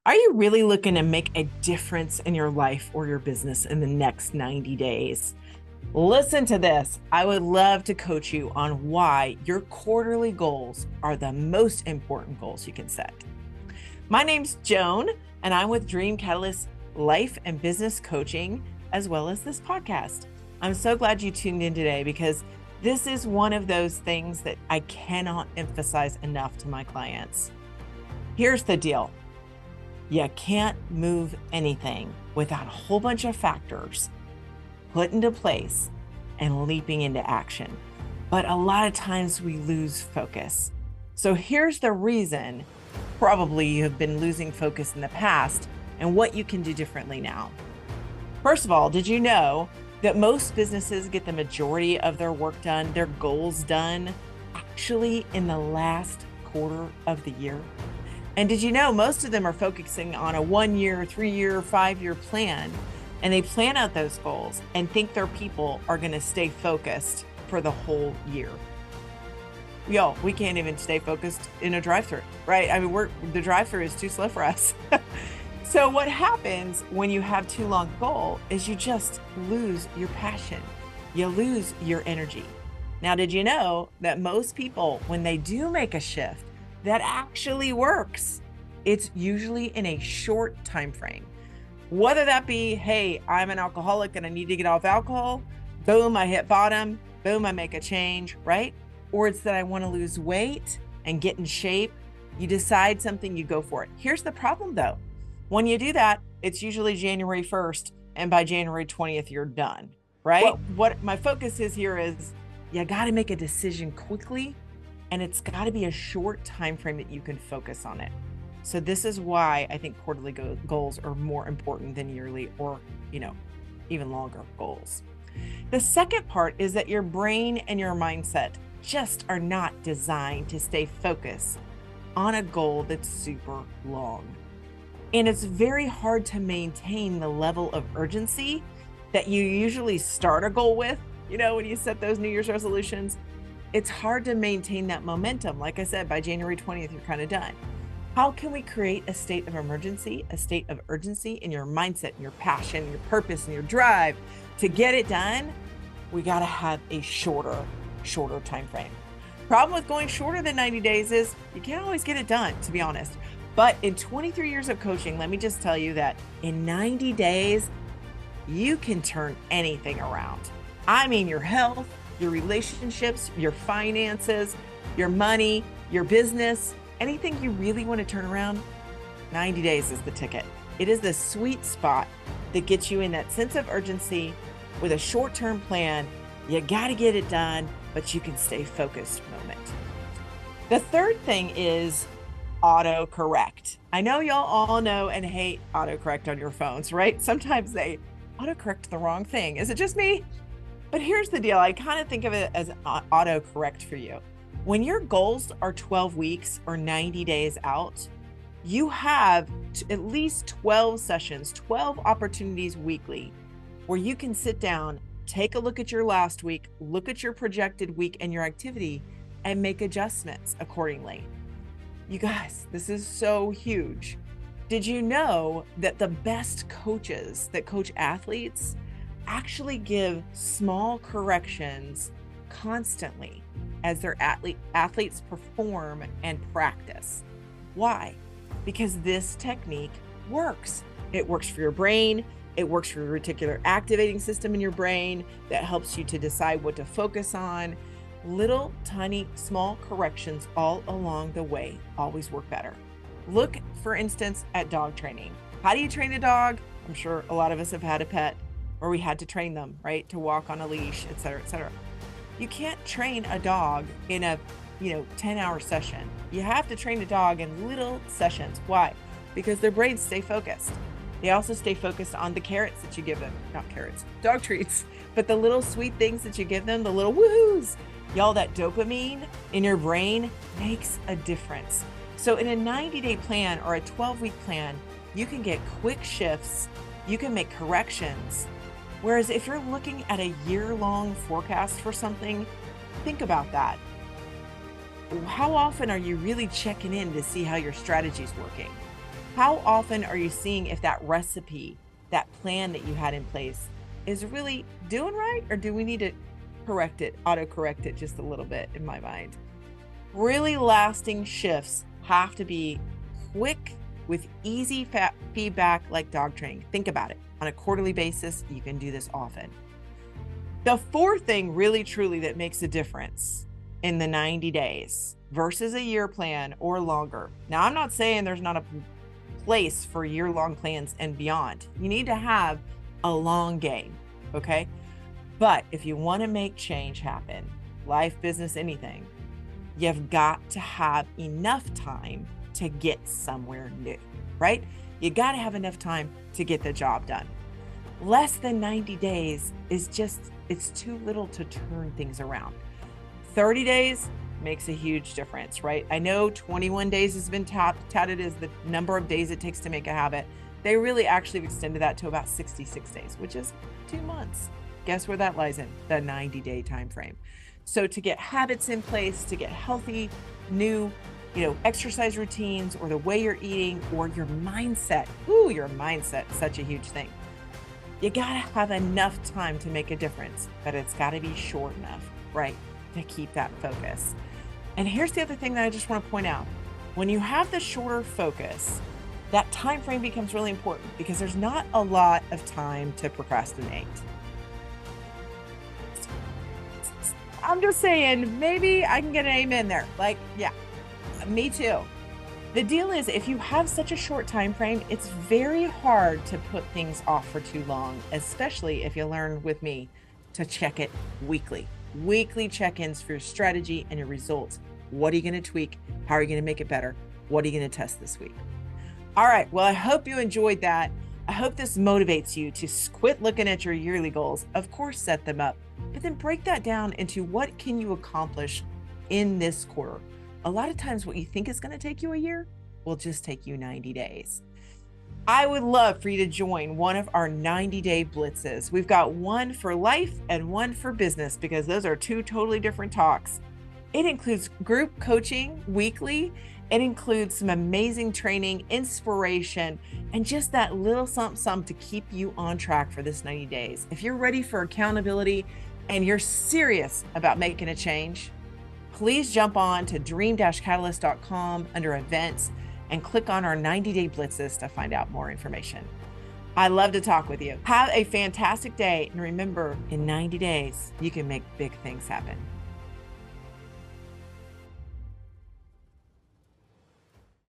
Are you really looking to make a difference in your life or your business in the next 90 days? Listen to this. I would love to coach you on why your quarterly goals are the most important goals you can set. My name's Joan, and I'm with Dream Catalyst Life and Business Coaching, as well as this podcast. I'm so glad you tuned in today because this is one of those things that I cannot emphasize enough to my clients. Here's the deal. You can't move anything without a whole bunch of factors put into place and leaping into action. But a lot of times we lose focus. So here's the reason probably you have been losing focus in the past and what you can do differently now. First of all, did you know that most businesses get the majority of their work done, their goals done, actually in the last quarter of the year? And did you know most of them are focusing on a 1 year, 3 year, 5 year plan, and they plan out those goals and think their people are going to stay focused for the whole year. We can't even stay focused in a drive-through, right? I mean, the drive-through is too slow for us. So what happens when you have too long a goal is you just lose your passion. You lose your energy. Now, did you know that most people, when they do make a shift, that actually works, it's usually in a short time frame. Whether that be, hey, I'm an alcoholic and I need to get off alcohol, boom, I hit bottom, boom, I make a change, right? Or it's that I want to lose weight and get in shape. You decide something, you go for it. Here's the problem though. When you do that, it's usually January 1st, and by January 20th, you're done, right? What my focus is here is you got to make a decision quickly, and it's got to be a short time frame that you can focus on it. So this is why I think quarterly goals are more important than yearly or, even longer goals. The second part is that your brain and your mindset just are not designed to stay focused on a goal that's super long. And it's very hard to maintain the level of urgency that you usually start a goal with, when you set those New Year's resolutions. It's hard to maintain that momentum. Like I said, by January 20th, you're kind of done. How can we create a state of emergency, a state of urgency in your mindset, and your passion, your purpose, and your drive to get it done? We got to have a shorter time frame. Problem with going shorter than 90 days is you can't always get it done, to be honest. But in 23 years of coaching, let me just tell you that in 90 days, you can turn anything around. I mean, your health, your relationships, your finances, your money, your business, anything you really want to turn around, 90 days is the ticket. It is the sweet spot that gets you in that sense of urgency with a short-term plan. You got to get it done, but you can stay focused moment. The third thing is autocorrect. I know y'all all know and hate autocorrect on your phones, right? Sometimes they autocorrect the wrong thing. Is it just me? But here's the deal. I kind of think of it as autocorrect for you. When your goals are 12 weeks or 90 days out, you have at least 12 sessions, 12 opportunities weekly where you can sit down, take a look at your last week, look at your projected week and your activity, and make adjustments accordingly. You guys, this is so huge. Did you know that the best coaches that coach athletes actually give small corrections constantly as their athletes perform and practice? Why? Because this technique works. It works for your brain. It works for your reticular activating system in your brain that helps you to decide what to focus on. Little, tiny, small corrections all along the way always work better. Look, for instance, at dog training. How do you train a dog? I'm sure a lot of us have had a pet where we had to train them, right? To walk on a leash, et cetera, et cetera. You can't train a dog in a 10-hour session. You have to train a dog in little sessions. Why? Because their brains stay focused. They also stay focused on the carrots that you give them, not carrots, dog treats, but the little sweet things that you give them, the little woohoos. Y'all, that dopamine in your brain makes a difference. So in a 90-day plan or a 12-week plan, you can get quick shifts, you can make corrections. Whereas if you're looking at a year-long forecast for something, think about that. How often are you really checking in to see how your strategy is working? How often are you seeing if that recipe, that plan that you had in place is really doing right? Or do we need to correct it, auto-correct it just a little bit in my mind? Really lasting shifts have to be quick with easy feedback like dog training. Think about it. On a quarterly basis, you can do this often. The fourth thing really truly that makes a difference in the 90 days versus a year plan or longer. Now, I'm not saying there's not a place for year-long plans and beyond. You need to have a long game, okay? But if you want to make change happen, life, business, anything, you've got to have enough time to get somewhere new, right? You got to have enough time to get the job done. Less than 90 days is it's too little to turn things around. 30 days makes a huge difference, right? I know 21 days has been touted as the number of days it takes to make a habit. They really actually have extended that to about 66 days, which is 2 months. Guess where that lies in? The 90-day time frame. So to get habits in place, to get healthy, new, exercise routines, or the way you're eating, or your mindset. Your mindset, such a huge thing. You gotta have enough time to make a difference, but it's gotta be short enough, right, to keep that focus. And here's the other thing that I just want to point out. When you have the shorter focus, that time frame becomes really important because there's not a lot of time to procrastinate. I'm just saying, maybe I can get an amen there. Like, yeah, me too. The deal is, if you have such a short time frame, it's very hard to put things off for too long, especially if you learn with me to check it weekly. Weekly check-ins for your strategy and your results. What are you going to tweak? How are you going to make it better? What are you going to test this week? All right. Well, I hope you enjoyed that. I hope this motivates you to quit looking at your yearly goals. Of course, set them up, but then break that down into what can you accomplish in this quarter. A lot of times what you think is going to take you a year will just take you 90 days. I would love for you to join one of our 90-day blitzes. We've got one for life and one for business because those are two totally different talks. It includes group coaching weekly. It includes some amazing training, inspiration, and just that little something to keep you on track for this 90 days. If you're ready for accountability and you're serious about making a change, please jump on to dream-catalyst.com under events and click on our 90-day blitzes to find out more information. I love to talk with you. Have a fantastic day. And remember, in 90 days, you can make big things happen.